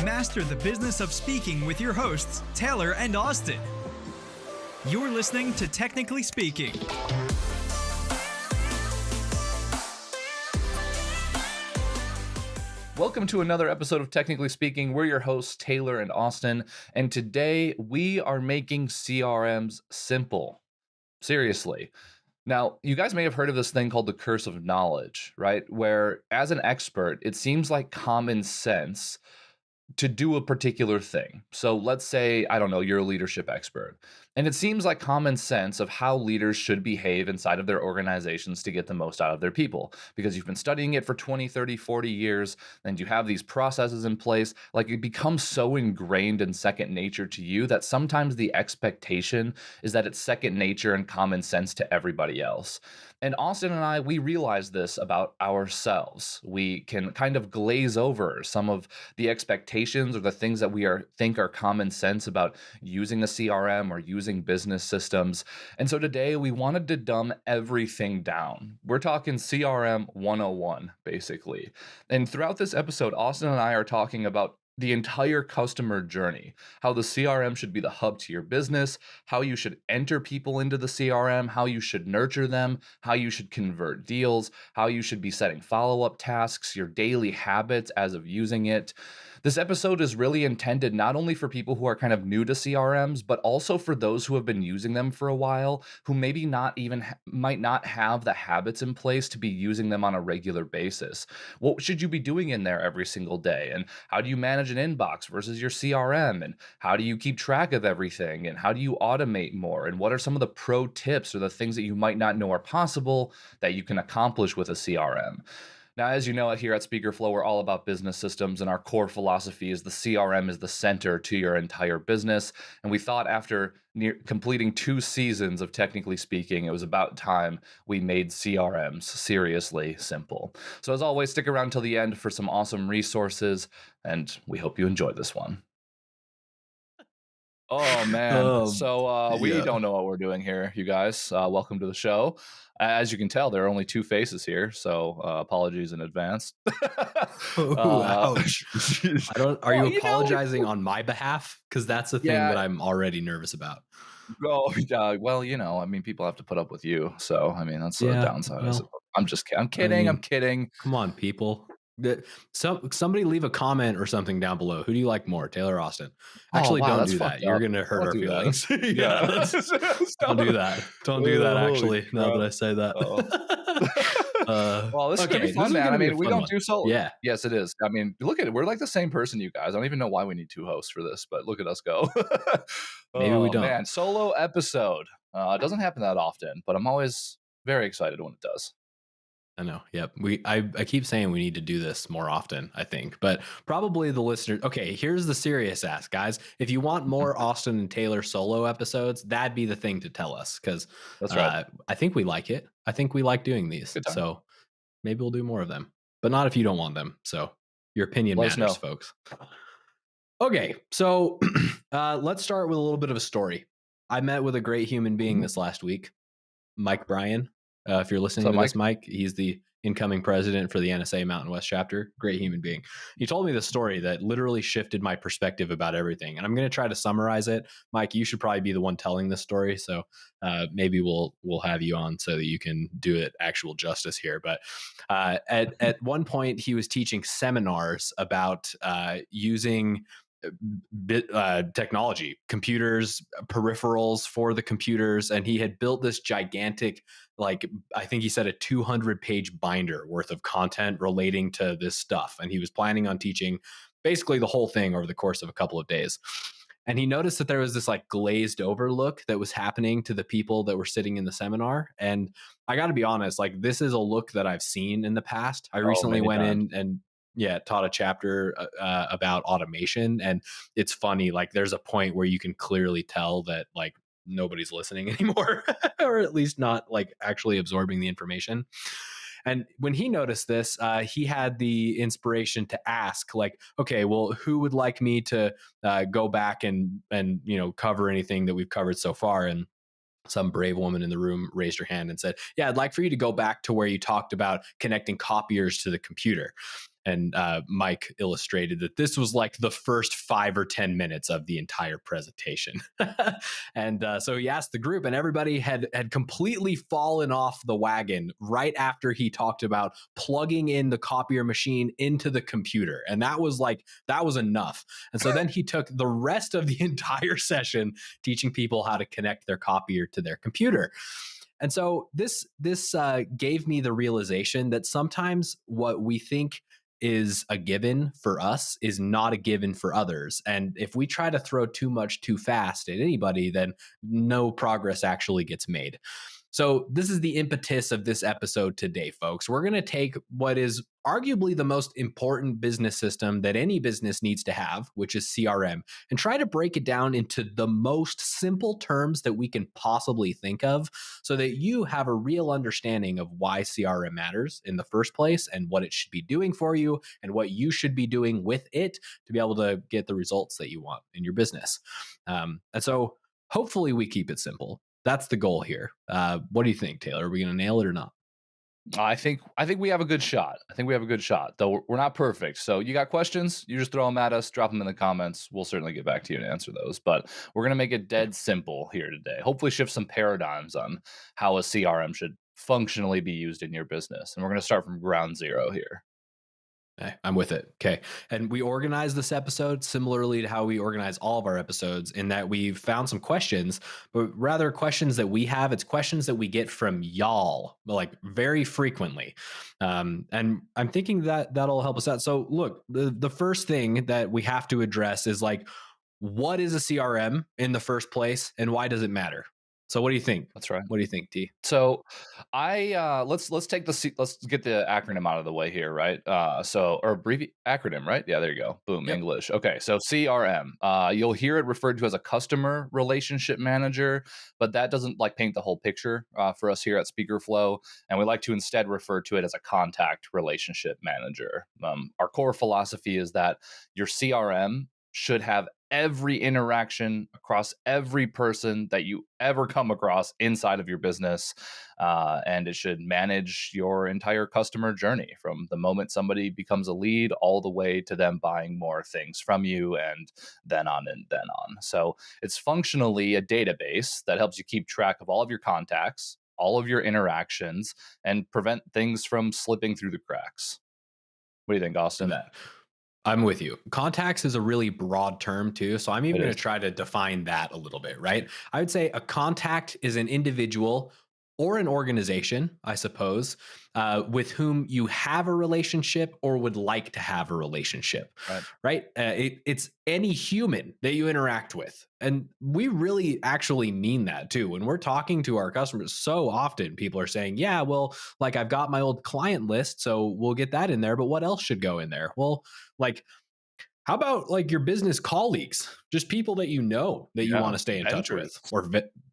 Master the business of speaking with your hosts, Taylor and Austin. You're listening to Technically Speaking. Welcome to another episode of Technically Speaking. We're your hosts, Taylor and Austin, and today we are making CRMs simple. Seriously. Now, you guys may have heard of this thing called the curse of knowledge, right? Where, as an expert, it seems like common sense to do a particular thing. So let's say, I don't know, you're a leadership expert. And it seems like common sense of how leaders should behave inside of their organizations to get the most out of their people. Because you've been studying it for 20, 30, 40 years, and you have these processes in place, like it becomes so ingrained in second nature to you that sometimes the expectation is that it's second nature and common sense to everybody else. And Austin and I, we realize this about ourselves. We can kind of glaze over some of the expectations or the things that we think are common sense about using a CRM or using business systems. And so today we wanted to dumb everything down. We're talking CRM 101, basically. And throughout this episode, Austin and I are talking about the entire customer journey, how the CRM should be the hub to your business, how you should enter people into the CRM, how you should nurture them, how you should convert deals, how you should be setting follow-up tasks, your daily habits as of using it. This episode is really intended not only for people who are kind of new to CRMs, but also for those who have been using them for a while, who maybe not even might not have the habits in place to be using them on a regular basis. What should you be doing in there every single day? And how do you manage an inbox versus your CRM? And how do you keep track of everything? And how do you automate more? And what are some of the pro tips or the things that you might not know are possible that you can accomplish with a CRM? Now, as you know, here at SpeakerFlow, we're all about business systems, and our core philosophy is the CRM is the center to your entire business. And we thought after completing 2 seasons of Technically Speaking, it was about time we made CRMs seriously simple. So as always, stick around till the end for some awesome resources, and we hope you enjoy this one. Oh, man. We don't know what we're doing here, you guys. Welcome to the show. As you can tell, there are only 2 faces here, so apologies in advance. Ouch. Are you apologizing on my behalf? Because that's the thing that I'm already nervous about. Oh, well, people have to put up with you. So, that's the downside. Well, I'm kidding. Come on, people. Somebody leave a comment or something down below. Who do you like more, Taylor or Austin? Actually, don't do that. You're going to hurt our feelings. Don't do that. Don't do that, actually, now that I say that. Well, this is going to be fun, man. We don't do solo. Yeah. Yes, it is. Look at it. We're like the same person, you guys. I don't even know why we need 2 hosts for this, but look at us go. Maybe we don't. Man, solo episode. It doesn't happen that often, but I'm always very excited when it does. I know. Yep. I keep saying we need to do this more often, I think, but probably the listeners. Okay, here's the serious ask, guys. If you want more Austin and Taylor solo episodes, that'd be the thing to tell us, because that's right. I think we like it. I think we like doing these. So maybe we'll do more of them, but not if you don't want them. So your opinion matters, folks. Okay. So let's start with a little bit of a story. I met with a great human being this last week, Mike Bryan. If you're listening to this, Mike, he's the incoming president for the NSA Mountain West chapter. Great human being. He told me this story that literally shifted my perspective about everything. And I'm going to try to summarize it. Mike, you should probably be the one telling this story. So maybe we'll have you on so that you can do it actual justice here. But at one point, he was teaching seminars about using technology, computers, peripherals for the computers. And he had built this gigantic, I think he said a 200-page binder worth of content relating to this stuff. And he was planning on teaching basically the whole thing over the course of a couple of days. And he noticed that there was this glazed over look that was happening to the people that were sitting in the seminar. And I got to be honest, this is a look that I've seen in the past. I recently went in and taught a chapter about automation. And it's funny, there's a point where you can clearly tell that nobody's listening anymore, or at least not actually absorbing the information. And when he noticed this, he had the inspiration to ask, okay, well, who would like me to go back and cover anything that we've covered so far? And some brave woman in the room raised her hand and said, yeah, I'd like for you to go back to where you talked about connecting copiers to the computer. And Mike illustrated that this was like the first 5 or 10 minutes of the entire presentation. And so he asked the group, and everybody had completely fallen off the wagon right after he talked about plugging in the copier machine into the computer. And that was enough. And so then he took the rest of the entire session teaching people how to connect their copier to their computer. And so this gave me the realization that sometimes what we think is a given for us is not a given for others. And if we try to throw too much too fast at anybody, then no progress actually gets made. So this is the impetus of this episode today, folks. We're going to take what is arguably the most important business system that any business needs to have, which is CRM, and try to break it down into the most simple terms that we can possibly think of so that you have a real understanding of why CRM matters in the first place and what it should be doing for you and what you should be doing with it to be able to get the results that you want in your business. And so hopefully we keep it simple. That's the goal here. What do you think, Taylor? Are we going to nail it or not? I think we have a good shot. Though we're not perfect. So you got questions, you just throw them at us, drop them in the comments. We'll certainly get back to you and answer those. But we're going to make it dead simple here today. Hopefully shift some paradigms on how a CRM should functionally be used in your business. And we're going to start from ground zero here. I'm with it. Okay. And we organize this episode similarly to how we organize all of our episodes in that we've found some questions, but rather questions that we have. It's questions that we get from y'all like very frequently. And I'm thinking that that'll help us out. So look, the first thing that we have to address is like, what is a CRM in the first place and why does it matter? So what do you think? That's right. What do you think, T? So let's get the acronym out of the way here, right? Acronym, right? Yeah, there you go. Boom, yep. English. Okay, so CRM. You'll hear it referred to as a customer relationship manager, but that doesn't like paint the whole picture for us here at Speakerflow, and we like to instead refer to it as a contact relationship manager. Our core philosophy is that your CRM should have every interaction across every person that you ever come across inside of your business. And it should manage your entire customer journey from the moment somebody becomes a lead all the way to them buying more things from you and then on and then on. So it's functionally a database that helps you keep track of all of your contacts, all of your interactions, and prevent things from slipping through the cracks. What do you think, Austin? I'm with you. Contacts is a really broad term too. So I'm even going to try to define that a little bit, right? I would say a contact is an individual or an organization, I suppose, with whom you have a relationship or would like to have a relationship, right? It's any human that you interact with. And we really actually mean that too. When we're talking to our customers, so often people are saying, yeah, well, like I've got my old client list, so we'll get that in there, but what else should go in there? Well, like, how about like your business colleagues, just people that you know that you want to stay in touch with, or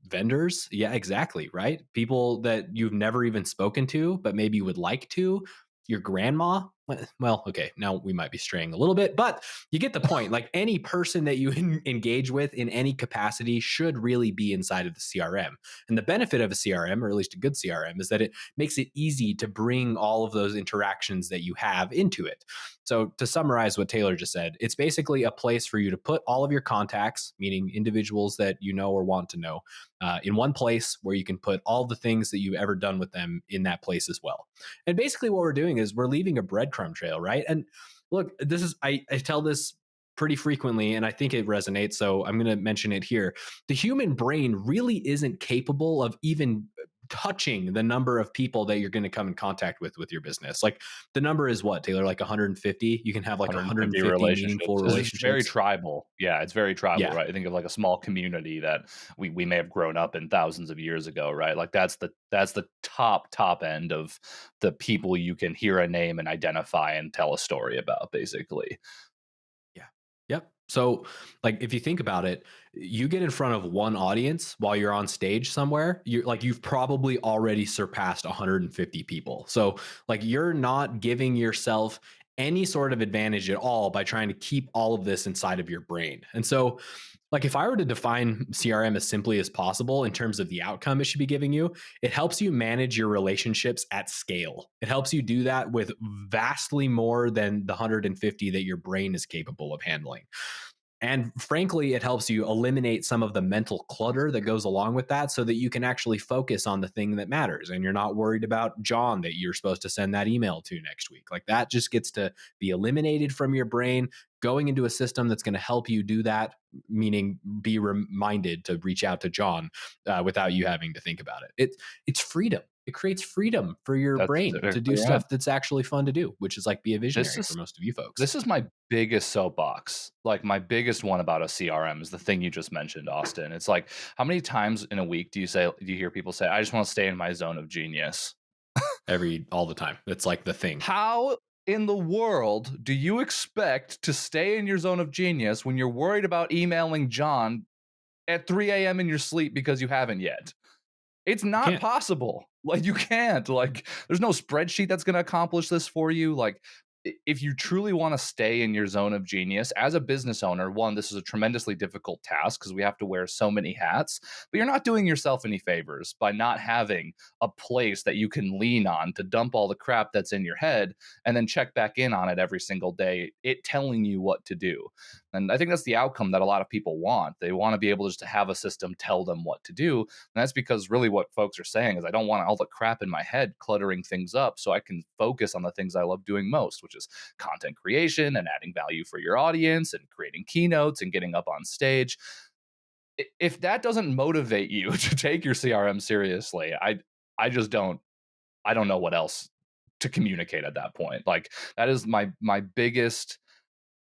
vendors? Yeah, exactly. Right. People that you've never even spoken to, but maybe you would like to. Your grandma. Well, okay, now we might be straying a little bit, but you get the point. Like any person that you engage with in any capacity should really be inside of the CRM. And the benefit of a CRM, or at least a good CRM, is that it makes it easy to bring all of those interactions that you have into it. So to summarize what Taylor just said, it's basically a place for you to put all of your contacts, meaning individuals that you know or want to know, in one place where you can put all the things that you've ever done with them in that place as well. And basically what we're doing is we're leaving a breadcrumb trail, right? And look, this is, I tell this pretty frequently, and I think it resonates, so I'm going to mention it here. The human brain really isn't capable of even touching the number of people that you're going to come in contact with your business. Like the number is what, Taylor? Like 150? You can have like 150 meaningful relationships. It's very tribal. Yeah, it's very tribal, right? I think of like a small community that we may have grown up in thousands of years ago, right? Like that's the top end of the people you can hear a name and identify and tell a story about, basically. Yeah. Yep. So like if you think about it, you get in front of one audience while you're on stage somewhere, you've probably already surpassed 150 people. So like you're not giving yourself any sort of advantage at all by trying to keep all of this inside of your brain. And so, like, if I were to define CRM as simply as possible in terms of the outcome it should be giving you, it helps you manage your relationships at scale. It helps you do that with vastly more than the 150 that your brain is capable of handling. And frankly, it helps you eliminate some of the mental clutter that goes along with that so that you can actually focus on the thing that matters. And you're not worried about John that you're supposed to send that email to next week. Like, that just gets to be eliminated from your brain, going into a system that's going to help you do that, meaning be reminded to reach out to John without you having to think about it. It's freedom. It creates freedom for your That's brain to do exactly right. stuff that's actually fun to do, which is like be a This visionary for is most of you folks. this is my biggest soapbox. Like, my biggest one about a CRM is the thing you just mentioned, Austin. It's like, how many times in a week do you hear people say, "I just want to stay in my zone of genius"? All the time. It's like the thing. How in the world do you expect to stay in your zone of genius when you're worried about emailing John at 3 a.m. in your sleep because you haven't yet? It's not Can't. possible. Like, you can't. Like, there's no spreadsheet that's going to accomplish this for you. Like, if you truly want to stay in your zone of genius as a business owner, one, this is a tremendously difficult task because we have to wear so many hats, but you're not doing yourself any favors by not having a place that you can lean on to dump all the crap that's in your head and then check back in on it every single day, it telling you what to do. And I think that's the outcome that a lot of people want. They want to be able just to have a system tell them what to do. And that's because really what folks are saying is, I don't want all the crap in my head cluttering things up, so I can focus on the things I love doing most, which is content creation and adding value for your audience and creating keynotes and getting up on stage. If that doesn't motivate you to take your CRM seriously, I just don't know what else to communicate at that point. Like, that is my biggest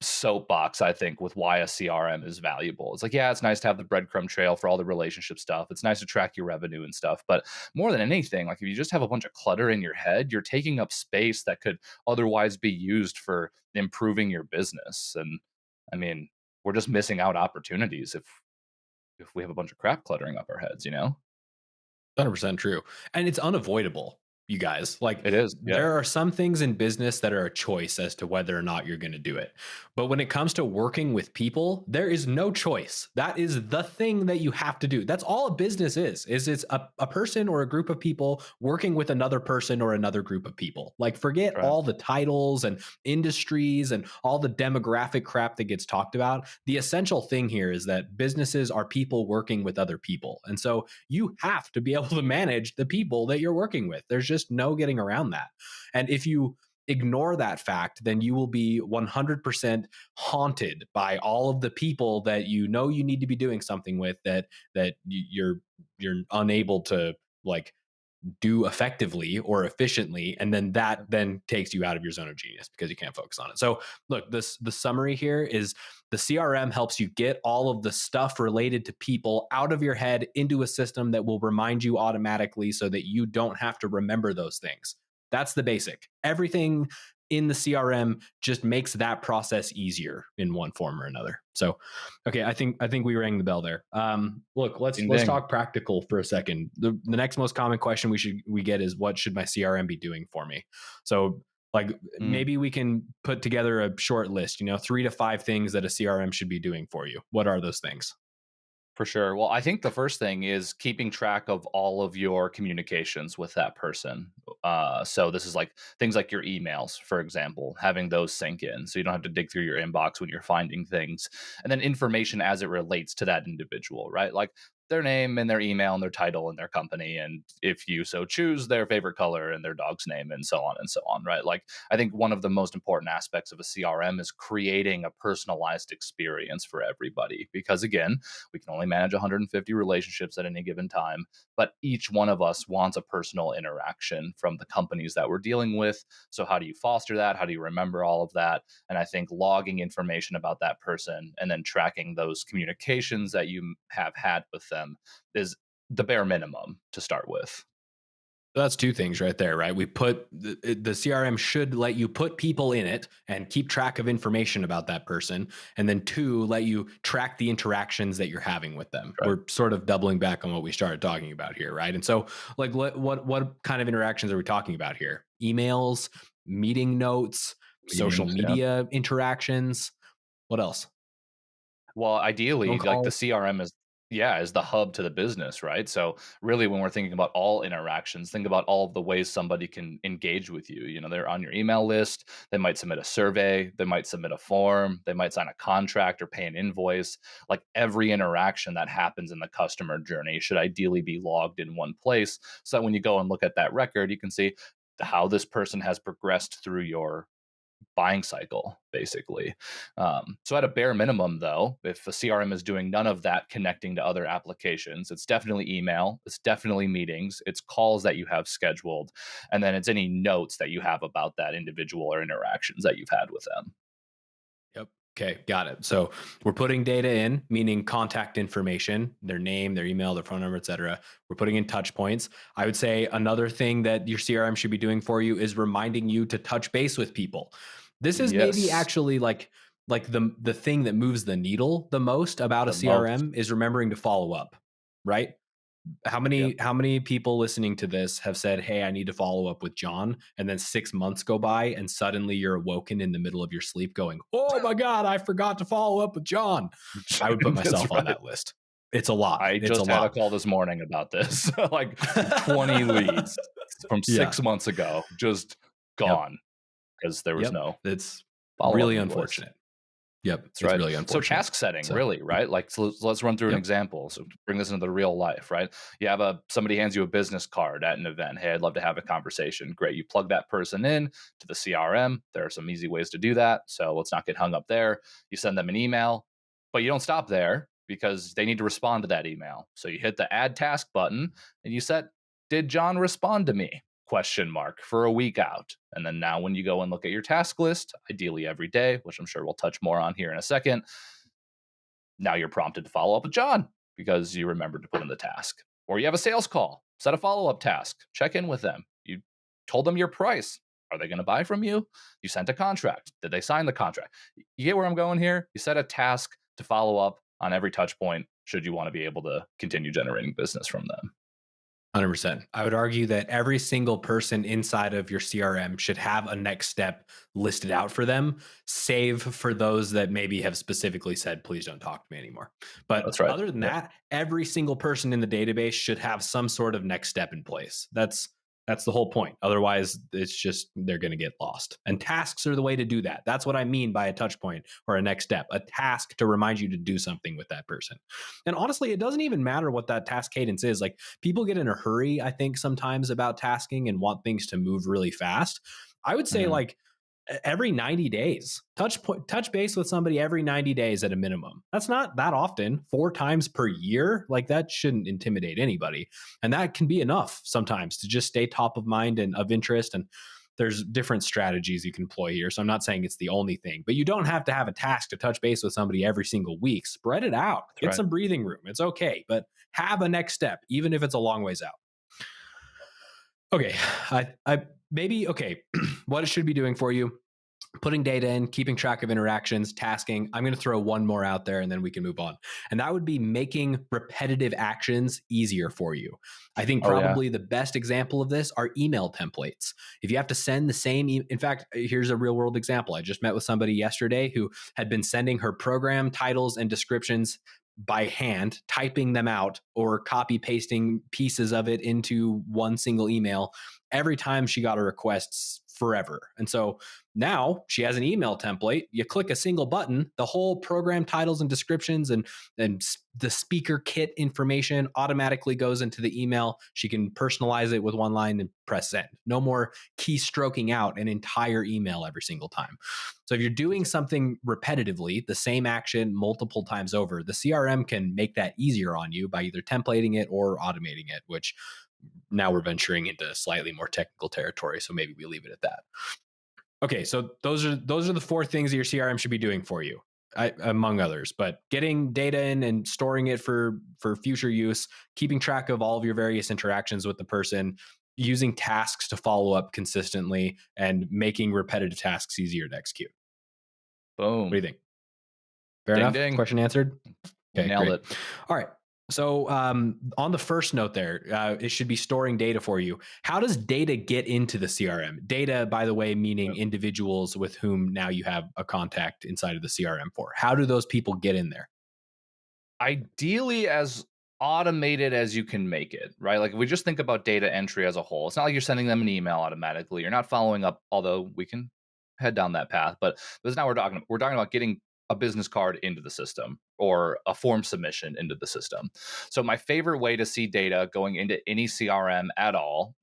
soapbox, I think, with why a CRM is valuable. It's like, yeah, it's nice to have the breadcrumb trail for all the relationship stuff. It's nice to track your revenue and stuff. But more than anything, like, if you just have a bunch of clutter in your head, you're taking up space that could otherwise be used for improving your business. And I mean, we're just missing out opportunities if we have a bunch of crap cluttering up our heads, 100% true. And it's unavoidable, you guys. Like, It is. Yeah. there are some things in business that are a choice as to whether or not you're going to do it. But when it comes to working with people, there is no choice. That is the thing that you have to do. That's all a business is it's a person or a group of people working with another person or another group of people. Like, forget Right. all the titles and industries and all the demographic crap that gets talked about. The essential thing here is that businesses are people working with other people. And so you have to be able to manage the people that you're working with. There's just no getting around that. And if you ignore that fact, then you will be 100% haunted by all of the people that you know you need to be doing something with that you're unable to, like, do effectively or efficiently, and then that then takes you out of your zone of genius because you can't focus on it. So look, the summary here is the CRM helps you get all of the stuff related to people out of your head into a system that will remind you automatically so that you don't have to remember those things. That's the basic. Everything in the CRM just makes that process easier in one form or another. So, okay, I think we rang the bell there. Look, let's talk practical for a second. The next most common question we get is, what should my CRM be doing for me? So, like, maybe we can put together a short list, 3 to 5 things that a CRM should be doing for you. What are those things? For sure. Well, I think the first thing is keeping track of all of your communications with that person. So this is like things like your emails, for example, having those sync in so you don't have to dig through your inbox when you're finding things. And then information as it relates to that individual, right? Like their name and their email and their title and their company. And if you so choose, their favorite color and their dog's name and so on, right? Like, I think one of the most important aspects of a CRM is creating a personalized experience for everybody. Because again, we can only manage 150 relationships at any given time, but each one of us wants a personal interaction from the companies that we're dealing with. So how do you foster that? How do you remember all of that? And I think logging information about that person and then tracking those communications that you have had with them is the bare minimum to start with. That's 2 things right there, right? We put the CRM should let you put people in it and keep track of information about that person. And then 2, let you track the interactions that you're having with them. Right. We're sort of doubling back on what we started talking about here, right? And so, like, what kind of interactions are we talking about here? Emails, meeting notes, social Meetings, yeah. media interactions. What else? Well, Phone ideally, like the calls. CRM is the hub to the business, right? So really when we're thinking about all interactions, think about all of the ways somebody can engage with you. You know, they're on your email list, they might submit a survey, they might submit a form, they might sign a contract or pay an invoice. Like every interaction that happens in the customer journey should ideally be logged in one place so that when you go and look at that record, you can see how this person has progressed through your buying cycle, basically. So at a bare minimum, though, if a CRM is doing none of that connecting to other applications, it's definitely email, it's definitely meetings, it's calls that you have scheduled, and then it's any notes that you have about that individual or interactions that you've had with them. Yep. Okay, got it. So we're putting data in, meaning contact information, their name, their email, their phone number, etc. We're putting in touch points. I would say another thing that your CRM should be doing for you is reminding you to touch base with people. This is maybe Yes, actually like the thing that moves the needle the most about a the most. CRM is remembering to follow up, right? how Yep. many how many people listening to this have said, hey, I need to follow up with John, and then 6 months go by and suddenly you're awoken in the middle of your sleep going, oh my god, I forgot to follow up with John. I would put That's myself on right. that list. It's a lot. I It's a just had a lot. call this morning about this. Like 20 leads from Yeah. 6 months ago, just Yep. gone because there was Yep. no It's follow up really in place. unfortunate. Yep. That's It's right. really So unfortunate. task setting, So really, right? Like, so let's run through an yep. example. So to bring this into the real life, right? You have somebody hands you a business card at an event. Hey, I'd love to have a conversation. Great. You plug that person in to the CRM. There are some easy ways to do that. So let's not get hung up there. You send them an email, but you don't stop there because they need to respond to that email. So you hit the add task button and you set, did John respond to me? Question mark for a week out. And then now when you go and look at your task list, ideally every day, which I'm sure we'll touch more on here in a second, now you're prompted to follow up with John because you remembered to put in the task. Or you have a sales call, set a follow-up task, check in with them. You told them your price. Are they going to buy from you? You sent a contract. Did they sign the contract? You get where I'm going here? You set a task to follow up on every touch point should you want to be able to continue generating business from them. 100%. I would argue that every single person inside of your CRM should have a next step listed out for them, save for those that maybe have specifically said, please don't talk to me anymore. But That's right. other than Yep. that, every single person in the database should have some sort of next step in place. That's the whole point. Otherwise, it's just they're going to get lost. And tasks are the way to do that. That's what I mean by a touch point or a next step, a task to remind you to do something with that person. And honestly, it doesn't even matter what that task cadence is. Like people get in a hurry, I think, sometimes about tasking and want things to move really fast. I would say Mhm. like every 90 days, touch base with somebody every 90 days at a minimum. That's not that often, 4 times per year. Like that shouldn't intimidate anybody. And that can be enough sometimes to just stay top of mind and of interest. And there's different strategies you can employ here. So I'm not saying it's the only thing, but you don't have to have a task to touch base with somebody every single week. Spread it out, That's get right. some breathing room. It's okay, but have a next step, even if it's a long ways out. Okay. I maybe, okay. What it should be doing for you, putting data in, keeping track of interactions, tasking. I'm going to throw one more out there and then we can move on. And that would be making repetitive actions easier for you. I think Oh yeah. probably the best example of this are email templates. If you have to send the same, in fact, here's a real world example. I just met with somebody yesterday who had been sending her program titles and descriptions by hand, typing them out or copy pasting pieces of it into one single email every time she got a request forever. And so now she has an email template. You click a single button, the whole program titles and descriptions and the speaker kit information automatically goes into the email. She can personalize it with one line and press send. No more keystroking out an entire email every single time. So if you're doing something repetitively, the same action multiple times over, the CRM can make that easier on you by either templating it or automating it, which now we're venturing into slightly more technical territory. So maybe we leave it at that. Okay, so those are the 4 things that your CRM should be doing for you, among others. But getting data in and storing it for future use, keeping track of all of your various interactions with the person, using tasks to follow up consistently, and making repetitive tasks easier to execute. What do Boom. you think? Fair Ding enough? ding. Question answered? You Okay, nailed great. it. All right. So on the first note there, it should be storing data for you. How does data get into the CRM? Data, by the way, meaning individuals with whom now you have a contact inside of the CRM for. How do those people get in there? Ideally as automated as you can make it, right? Like if we just think about data entry as a whole, it's not like you're sending them an email automatically. You're not following up, although we can head down that path. But this is now we're talking about getting a business card into the system or a form submission into the system. So my favorite way to see data going into any CRM at all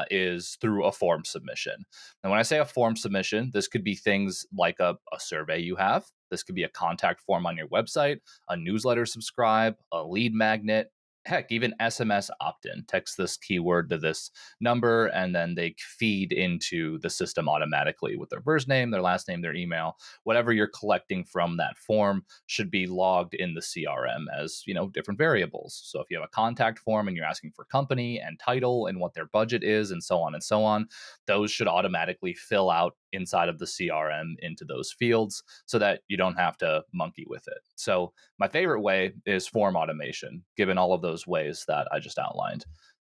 is through a form submission. And when I say a form submission, this could be things like a survey you have. This could be a contact form on your website, a newsletter subscribe, a lead magnet, heck, even SMS opt in. Text this keyword to this number, and then they feed into the system automatically with their first name, their last name, their email. Whatever you're collecting from that form should be logged in the CRM as, different variables. So if you have a contact form and you're asking for company and title and what their budget is and so on, those should automatically fill out inside of the CRM into those fields so that you don't have to monkey with it. So my favorite way is form automation, given all of those ways that I just outlined.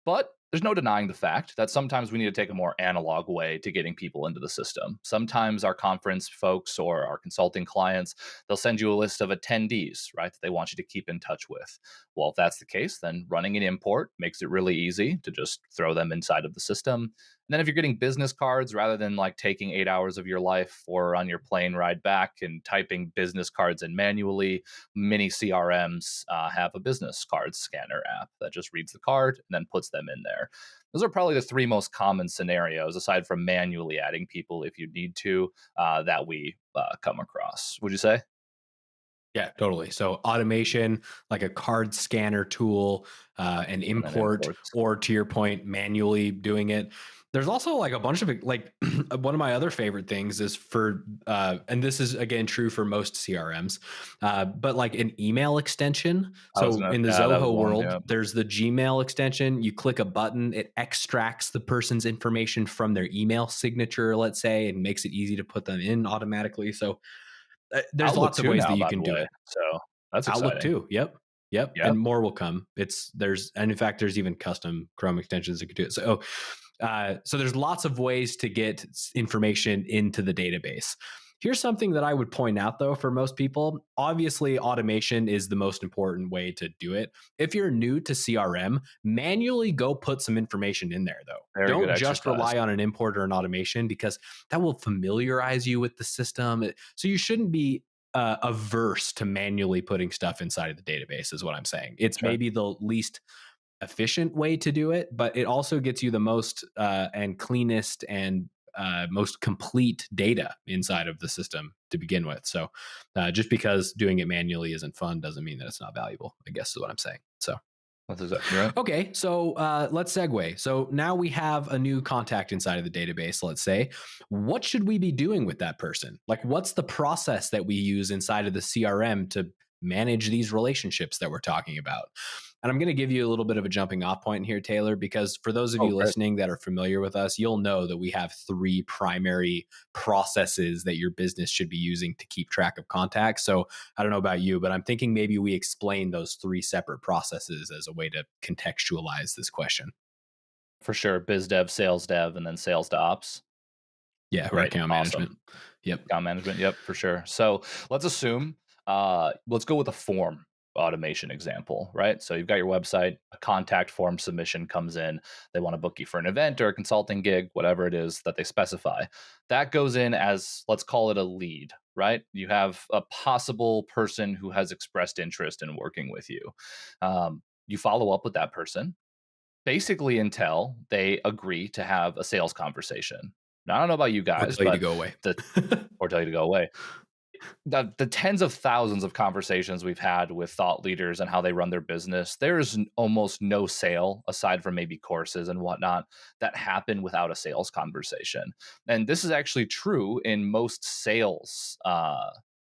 But there's no denying the fact that sometimes we need to take a more analog way to getting people into the system. Sometimes our conference folks or our consulting clients, they'll send you a list of attendees, right, that they want you to keep in touch with. Well, if that's the case, then running an import makes it really easy to just throw them inside of the system. And then if you're getting business cards, rather than like taking 8 hours of your life or on your plane ride back and typing business cards in manually, many CRMs have a business card scanner app that just reads the card and then puts them in there. Those are probably the three most common scenarios, aside from manually adding people if you need to, that we come across. Would you say? Yeah, totally. So automation, like a card scanner tool, an And then import, imports. or to your point, manually doing it. There's also like a bunch of like one of my other favorite things is for, and this is again true for most CRMs, but like an email extension. So in the That was Zoho one. world, Yeah. there's the Gmail extension. You click a button, it extracts the person's information from their email signature, let's say, and makes it easy to put them in automatically. So there's Outlook lots of too ways that now, you by can the do way. it. So that's Outlook exciting. too. Yep. Yep. Yep. And more will come. And in fact, there's even custom Chrome extensions that can do it. So there's lots of ways to get information into the database. Here's something that I would point out though for most people. Obviously, automation is the most important way to do it. If you're new to CRM, manually go put some information in there though. Very good Don't just exercise. rely on an import or an automation because that will familiarize you with the system. So you shouldn't be averse to manually putting stuff inside of the database, is what I'm saying. It's Sure. maybe the least efficient way to do it, but it also gets you the most and cleanest and most complete data inside of the system to begin with. So just because doing it manually isn't fun doesn't mean that it's not valuable, I guess is what I'm saying. So That's exactly right. okay, so let's segue. So now we have a new contact inside of the database, let's say. What should we be doing with that person? Like, what's the process that we use inside of the CRM to manage these relationships that we're talking about? And I'm going to give you a little bit of a jumping off point here, Taylor, because for those of Oh, you great. listening that are familiar with us, you'll know that we have three primary processes that your business should be using to keep track of contacts. So I don't know about you, but I'm thinking maybe we explain those three separate processes as a way to contextualize this question. For sure. Biz dev, sales dev, and then sales to ops. Yeah, or Great. account Awesome. management. Yep. Account management. Yep, for sure. So let's assume, let's go with a form automation example, right? So you've got your website, a contact form submission comes in. They want to book you for an event or a consulting gig, whatever it is that they specify. That goes in as, let's call it a lead, right? You have a possible person who has expressed interest in working with you. You follow up with that person basically until they agree to have a sales conversation. Now, I don't know about you Or guys, tell you to but go away. the or tell you to go away. The tens of thousands of conversations we've had with thought leaders and how they run their business, there's almost no sale aside from maybe courses and whatnot that happen without a sales conversation. And this is actually true in most sales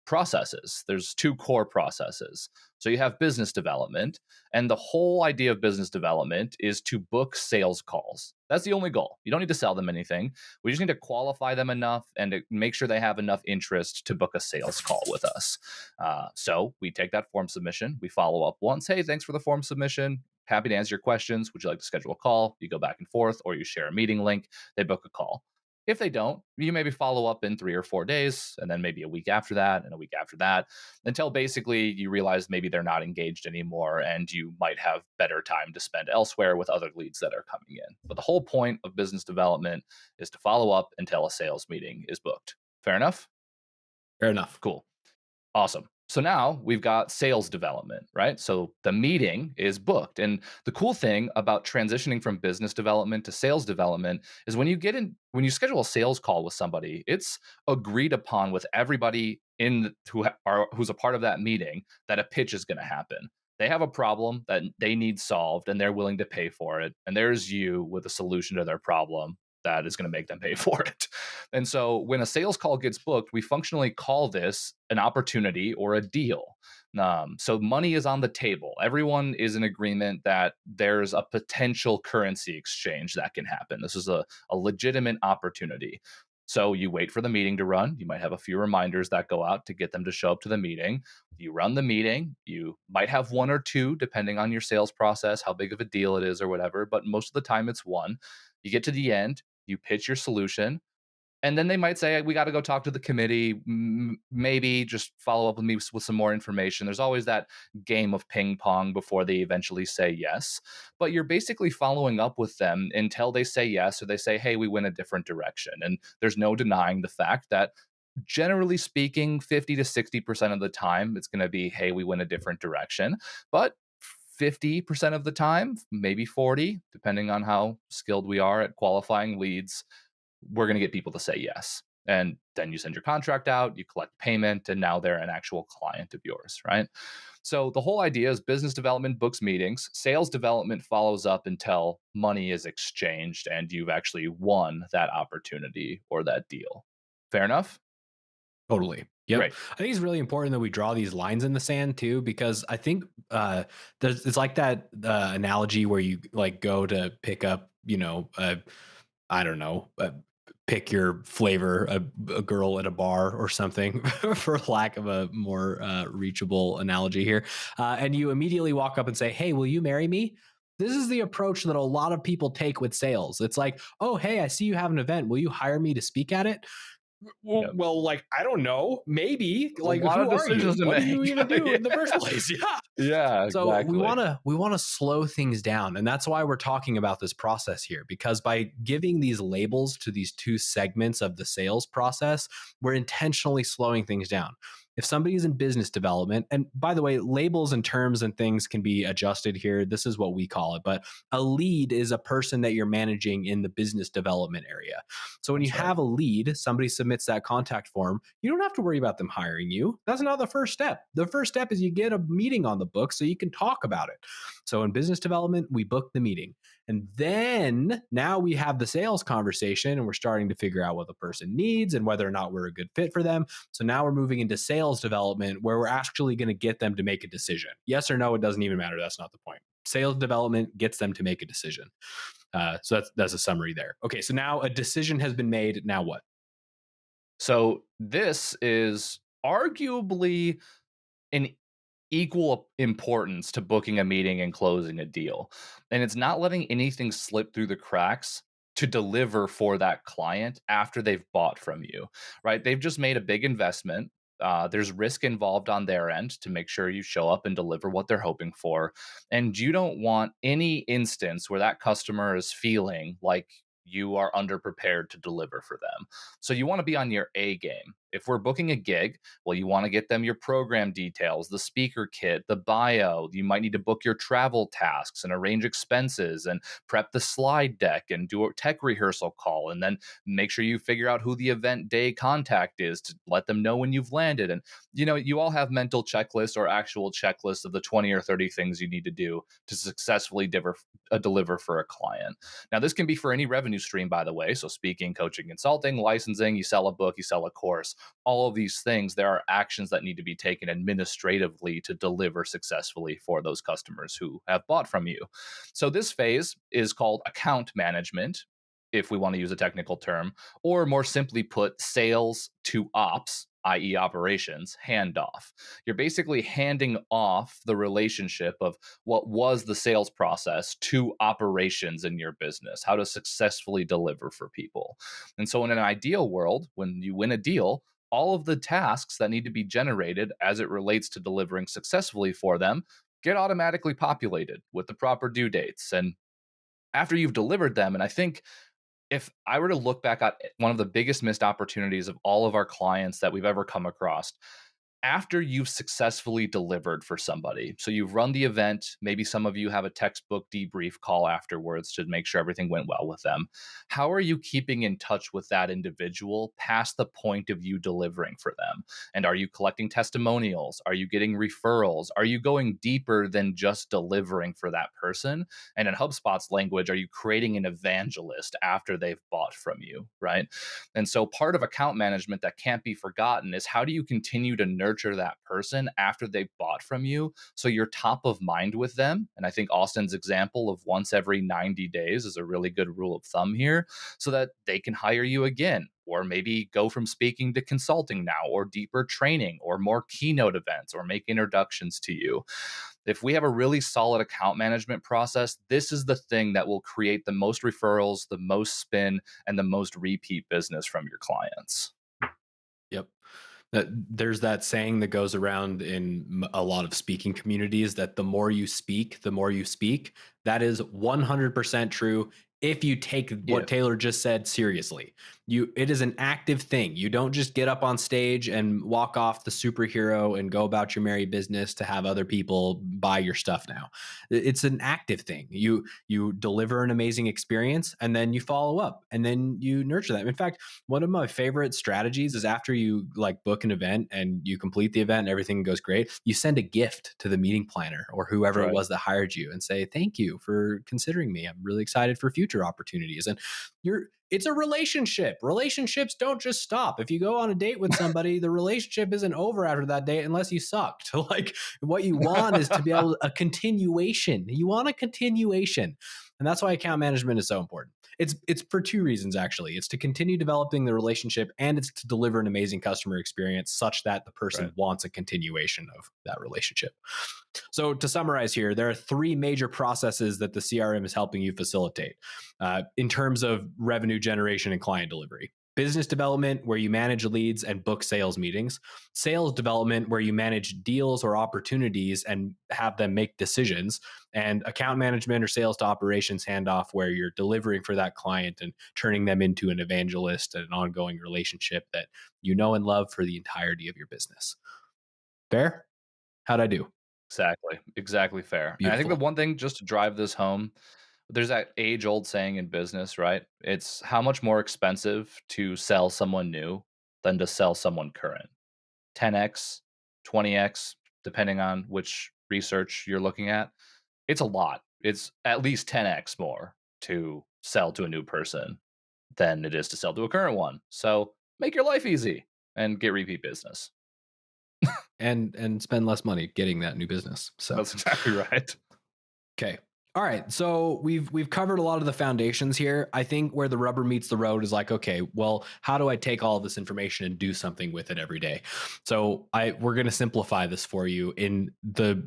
processes. There's two core processes. So you have business development, and the whole idea of business development is to book sales calls. That's the only goal. You don't need to sell them anything. We just need to qualify them enough and to make sure they have enough interest to book a sales call with us. So we take that form submission. We follow up once. Hey, thanks for the form submission. Happy to answer your questions. Would you like to schedule a call? You go back and forth, or you share a meeting link. They book a call. If they don't, you maybe follow up in 3 or 4 days, and then maybe a week after that, and a week after that, until basically you realize maybe they're not engaged anymore, and you might have better time to spend elsewhere with other leads that are coming in. But the whole point of business development is to follow up until a sales meeting is booked. Fair enough? Fair enough. Cool. Awesome. So now we've got sales development, right? So the meeting is booked. And the cool thing about transitioning from business development to sales development is when you schedule a sales call with somebody, it's agreed upon with everybody who's a part of that meeting that a pitch is going to happen. They have a problem that they need solved and they're willing to pay for it. And there's you with a solution to their problem that is going to make them pay for it. And so when a sales call gets booked, we functionally call this an opportunity or a deal. So money is on the table. Everyone is in agreement that there's a potential currency exchange that can happen. This is a legitimate opportunity. So you wait for the meeting to run. You might have a few reminders that go out to get them to show up to the meeting. You run the meeting. You might have one or two, depending on your sales process, how big of a deal it is or whatever. But most of the time it's one. You get to the end, you pitch your solution, and then they might say, we got to go talk to the committee, maybe just follow up with me with some more information. There's always that game of ping pong before they eventually say yes. But you're basically following up with them until they say yes, or they say, hey, we went a different direction. And there's no denying the fact that generally speaking, 50 to 60% of the time, it's going to be, hey, we went a different direction. But 50% of the time, maybe 40, depending on how skilled we are at qualifying leads, we're going to get people to say yes. And then you send your contract out, you collect payment, and now they're an actual client of yours, right? So the whole idea is business development books meetings, sales development follows up until money is exchanged and you've actually won that opportunity or that deal. Fair enough? Totally. Yep. Great. I think it's really important that we draw these lines in the sand too, because I think it's like that analogy where you like go to pick up, I don't know, pick your flavor, a girl at a bar or something, for lack of a more reachable analogy here. And you immediately walk up and say, hey, will you marry me? This is the approach that a lot of people take with sales. It's like, oh, hey, I see you have an event. Will you hire me to speak at it? Well, like, I don't know, maybe. Like, who are you? What do you even do in the first place? Yeah. So exactly. we want to slow things down, and that's why we're talking about this process here. Because by giving these labels to these two segments of the sales process, we're intentionally slowing things down. If somebody's in business development, and by the way, labels and terms and things can be adjusted here. This is what we call it. But a lead is a person that you're managing in the business development area. So when you have a lead, somebody submits that contact form, you don't have to worry about them hiring you. That's not the first step. The first step is you get a meeting on the book so you can talk about it. So in business development, we book the meeting. And then now we have the sales conversation and we're starting to figure out what the person needs and whether or not we're a good fit for them. So now we're moving into sales development where we're actually going to get them to make a decision. Yes or no, it doesn't even matter. That's not the point. Sales development gets them to make a decision. So that's a summary there. Okay, so now a decision has been made. Now what? So this is arguably an equal importance to booking a meeting and closing a deal. And it's not letting anything slip through the cracks to deliver for that client after they've bought from you, right? They've just made a big investment. There's risk involved on their end to make sure you show up and deliver what they're hoping for. And you don't want any instance where that customer is feeling like you are underprepared to deliver for them. So you want to be on your A game. If we're booking a gig, well, you want to get them your program details, the speaker kit, the bio. You might need to book your travel tasks and arrange expenses and prep the slide deck and do a tech rehearsal call. And then make sure you figure out who the event day contact is to let them know when you've landed. And, you all have mental checklists or actual checklists of the 20 or 30 things you need to do to successfully deliver for a client. Now, this can be for any revenue stream, by the way. So speaking, coaching, consulting, licensing, you sell a book, you sell a course. all of these things, there are actions that need to be taken administratively to deliver successfully for those customers who have bought from you. So this phase is called account management, if we want to use a technical term, or more simply put, sales to ops, i.e., operations, handoff. You're basically handing off the relationship of what was the sales process to operations in your business, how to successfully deliver for people. And so, in an ideal world, when you win a deal, all of the tasks that need to be generated as it relates to delivering successfully for them get automatically populated with the proper due dates. And after you've delivered them, and I think if I were to look back at one of the biggest missed opportunities of all of our clients that we've ever come across, after you've successfully delivered for somebody, so you've run the event, maybe some of you have a textbook debrief call afterwards to make sure everything went well with them. How are you keeping in touch with that individual past the point of you delivering for them? And are you collecting testimonials? Are you getting referrals? Are you going deeper than just delivering for that person? And in HubSpot's language, are you creating an evangelist after they've bought from you, right? And so part of account management that can't be forgotten is how do you continue to nurture that person after they've bought from you so you're top of mind with them? And I think Austin's example of once every 90 days is a really good rule of thumb here, so that they can hire you again, or maybe go from speaking to consulting now, or deeper training, or more keynote events, or make introductions to you. If we have a really solid account management process, this is the thing that will create the most referrals, the most spin, and the most repeat business from your clients. Yep. There's that saying that goes around in a lot of speaking communities that the more you speak, the more you speak. That is 100% true. If you take what Taylor just said seriously, it is an active thing. You don't just get up on stage and walk off the superhero and go about your merry business to have other people buy your stuff now. It's an active thing. You deliver an amazing experience, and then you follow up, and then you nurture them. In fact, one of my favorite strategies is after you like book an event and you complete the event and everything goes great, you send a gift to the meeting planner or whoever it was that hired you and say, thank you for considering me. I'm really excited for future opportunities. And it's a relationship. Relationships don't just stop. If you go on a date with somebody, the relationship isn't over after that date unless you sucked. Like, what you want is to be able a continuation. You want a continuation. And that's why account management is so important. It's for two reasons, actually. It's to continue developing the relationship, and it's to deliver an amazing customer experience such that the person wants a continuation of that relationship. So to summarize here, there are three major processes that the CRM is helping you facilitate in terms of revenue generation and client delivery. Business development, where you manage leads and book sales meetings. Sales development, where you manage deals or opportunities and have them make decisions. And account management or sales to operations handoff, where you're delivering for that client and turning them into an evangelist and an ongoing relationship that you know and love for the entirety of your business. Fair? How'd I do? Exactly fair. Beautiful. And I think the one thing, just to drive this home, there's that age-old saying in business, right? It's how much more expensive to sell someone new than to sell someone current. 10x, 20x, depending on which research you're looking at. It's a lot. It's at least 10x more to sell to a new person than it is to sell to a current one. So make your life easy and get repeat business. and spend less money getting that new business. So that's exactly right. Okay. All right. So we've covered a lot of the foundations here. I think where the rubber meets the road is like, okay, well, how do I take all of this information and do something with it every day? So we're going to simplify this for you in the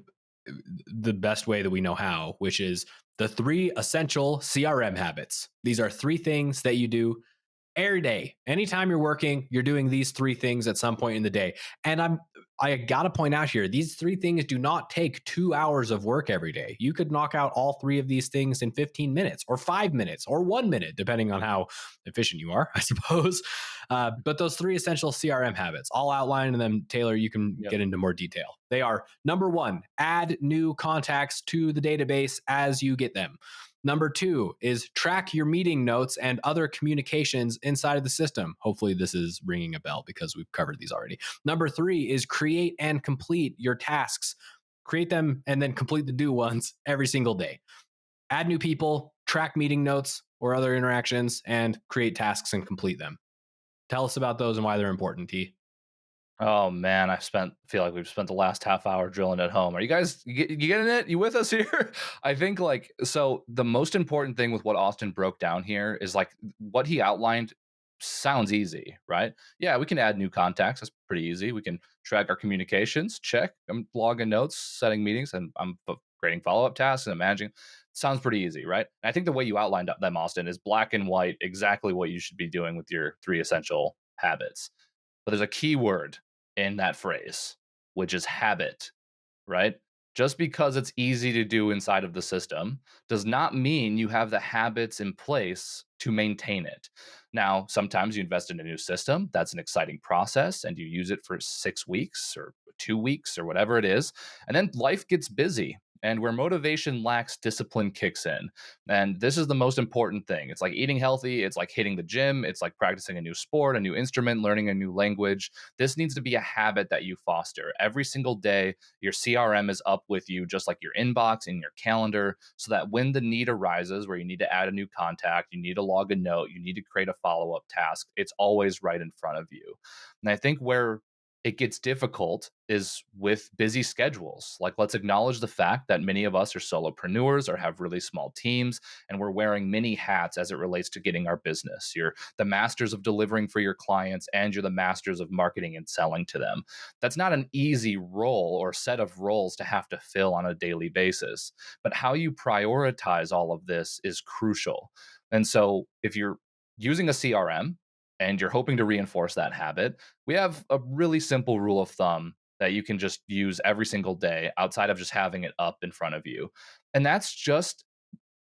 best way that we know how, which is the 3 essential CRM habits. These are 3 things that you do every day. Anytime you're working, you're doing these 3 things at some point in the day. And I got to point out here, these 3 things do not take 2 hours of work every day. You could knock out all 3 of these things in 15 minutes or 5 minutes or 1 minute, depending on how efficient you are, I suppose. But those 3 essential CRM habits, I'll outline them. Taylor, you can get into more detail. They are: number 1, add new contacts to the database as you get them. Number 2 is track your meeting notes and other communications inside of the system. Hopefully this is ringing a bell because we've covered these already. Number 3 is create and complete your tasks. Create them and then complete the due ones every single day. Add new people, track meeting notes or other interactions, and create tasks and complete them. Tell us about those and why they're important, T. Oh man, feel like we've spent the last half hour drilling at home. Are you guys you getting it? You with us here? I think like so the most important thing with what Austin broke down here is like what he outlined sounds easy, right? Yeah, we can add new contacts. That's pretty easy. We can track our communications, check. I'm logging notes, setting meetings, and I'm creating follow-up tasks and managing. Sounds pretty easy, right? And I think the way you outlined them, Austin, is black and white, exactly what you should be doing with your 3 essential habits. But there's a key word in that phrase, which is habit, right? Just because it's easy to do inside of the system does not mean you have the habits in place to maintain it. Now, sometimes you invest in a new system. That's an exciting process, and you use it for 6 weeks or 2 weeks or whatever it is. And then life gets busy. And where motivation lacks, discipline kicks in. And this is the most important thing. It's like eating healthy. It's like hitting the gym. It's like practicing a new sport, a new instrument, learning a new language. This needs to be a habit that you foster every single day. Your CRM is up with you, just like your inbox and your calendar, so that when the need arises where you need to add a new contact, you need to log a note, you need to create a follow up task, it's always right in front of you. And I think where it gets difficult is with busy schedules. Like, let's acknowledge the fact that many of us are solopreneurs or have really small teams, and we're wearing many hats as it relates to getting our business. You're the masters of delivering for your clients, and you're the masters of marketing and selling to them. That's not an easy role or set of roles to have to fill on a daily basis. But how you prioritize all of this is crucial. And so, if you're using a CRM, and you're hoping to reinforce that habit, we have a really simple rule of thumb that you can just use every single day outside of just having it up in front of you. And that's just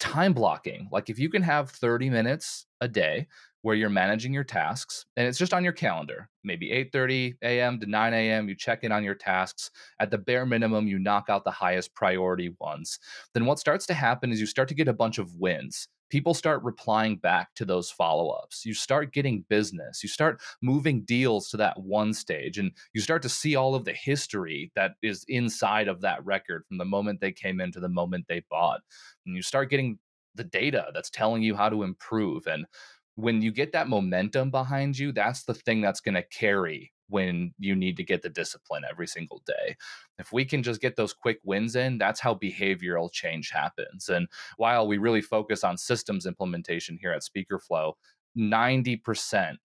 time blocking. Like if you can have 30 minutes a day where you're managing your tasks and it's just on your calendar, maybe 8:30 a.m. to 9 a.m. you check in on your tasks. At the bare minimum, you knock out the highest priority ones. Then what starts to happen is you start to get a bunch of wins. People start replying back to those follow-ups. You start getting business. You start moving deals to that one stage, and you start to see all of the history that is inside of that record from the moment they came in to the moment they bought. And you start getting the data that's telling you how to improve. And when you get that momentum behind you, that's the thing that's going to carry when you need to get the discipline every single day. If we can just get those quick wins in, that's how behavioral change happens. And while we really focus on systems implementation here at Speakerflow, 90%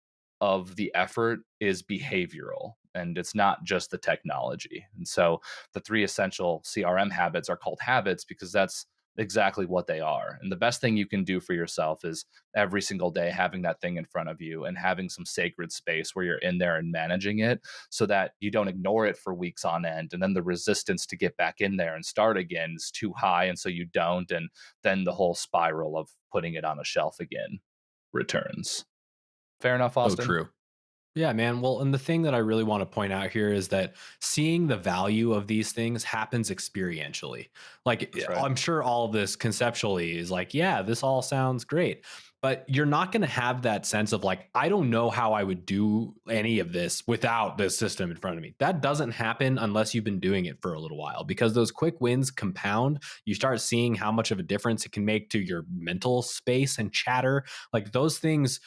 of the effort is behavioral, and it's not just the technology. And so the 3 essential CRM habits are called habits because that's exactly what they are. And the best thing you can do for yourself is every single day having that thing in front of you and having some sacred space where you're in there and managing it so that you don't ignore it for weeks on end. And then the resistance to get back in there and start again is too high. And so you don't. And then the whole spiral of putting it on a shelf again returns. Fair enough, So Austin? true. Yeah, man. Well, and the thing that I really want to point out here is that seeing the value of these things happens experientially. Like, That's right. I'm sure all of this conceptually is like, yeah, this all sounds great. But you're not going to have that sense of like, I don't know how I would do any of this without this system in front of me. That doesn't happen unless you've been doing it for a little while because those quick wins compound. You start seeing how much of a difference it can make to your mental space and chatter. Like, those things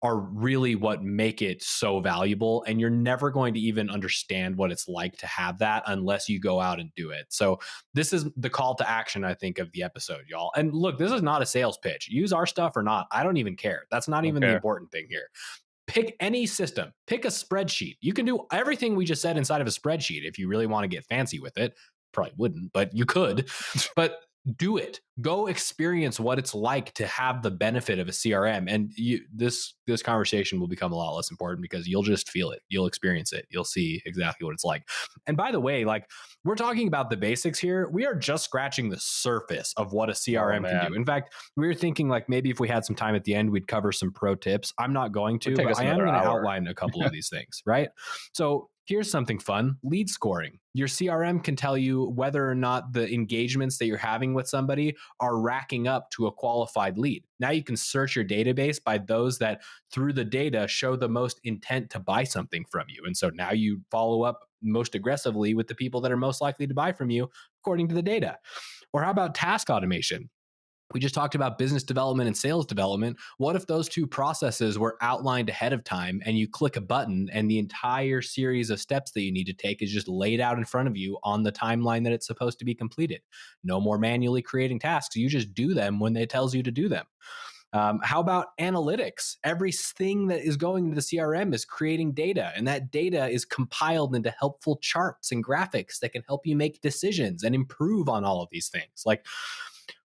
are really what make it so valuable. And you're never going to even understand what it's like to have that unless you go out and do it. So this is the call to action, I think, of the episode, y'all. And look, this is not a sales pitch. Use our stuff or not. I don't even care. That's not even the Okay. important thing here. Pick any system, pick a spreadsheet. You can do everything we just said inside of a spreadsheet if you really want to get fancy with it. Probably wouldn't, but you could. But do it. Go experience what it's like to have the benefit of a CRM. And this conversation will become a lot less important because you'll just feel it. You'll experience it. You'll see exactly what it's like. And by the way, like, we're talking about the basics here. We are just scratching the surface of what a CRM can do. In fact, we were thinking like maybe if we had some time at the end, we'd cover some pro tips. I'm not going to, but I am going to outline a couple of these things, right? So here's something fun: lead scoring. Your CRM can tell you whether or not the engagements that you're having with somebody are racking up to a qualified lead. Now you can search your database by those that through the data show the most intent to buy something from you. And so now you follow up most aggressively with the people that are most likely to buy from you according to the data. Or how about task automation? We just talked about business development and sales development. What if those two processes were outlined ahead of time and you click a button and the entire series of steps that you need to take is just laid out in front of you on the timeline that it's supposed to be completed? No more manually creating tasks. You just do them when it tells you to do them. How about analytics? Everything that is going into the CRM is creating data, and that data is compiled into helpful charts and graphics that can help you make decisions and improve on all of these things. Like,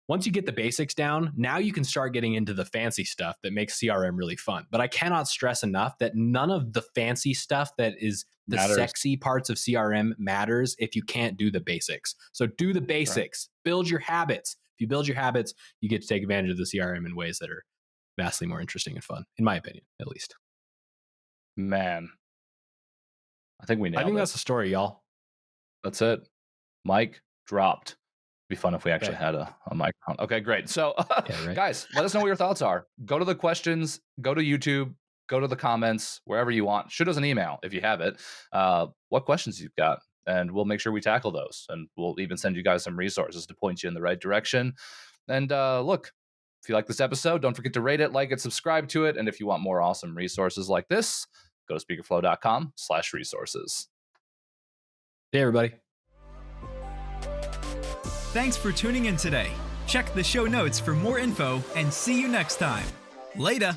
once you get the basics down, now you can start getting into the fancy stuff that makes CRM really fun. But I cannot stress enough that none of the fancy stuff that is the sexy parts of CRM matters if you can't do the basics. So do the basics, build your habits. If you build your habits, you get to take advantage of the CRM in ways that are vastly more interesting and fun, in my opinion, at least. Man, I think we nailed it. I think that's the story, y'all. That's it. Mic dropped. Be fun if we actually had a microphone. Okay, great. So, guys, let us know what your thoughts are. Go to the questions, go to YouTube, go to the comments, wherever you want. Shoot us an email if you have it. What questions you've got, and we'll make sure we tackle those. And we'll even send you guys some resources to point you in the right direction. And look, if you like this episode, don't forget to rate it, like it, subscribe to it. And if you want more awesome resources like this, go to speakerflow.com/resources. Hey, everybody. Thanks for tuning in today. Check the show notes for more info and see you next time. Later.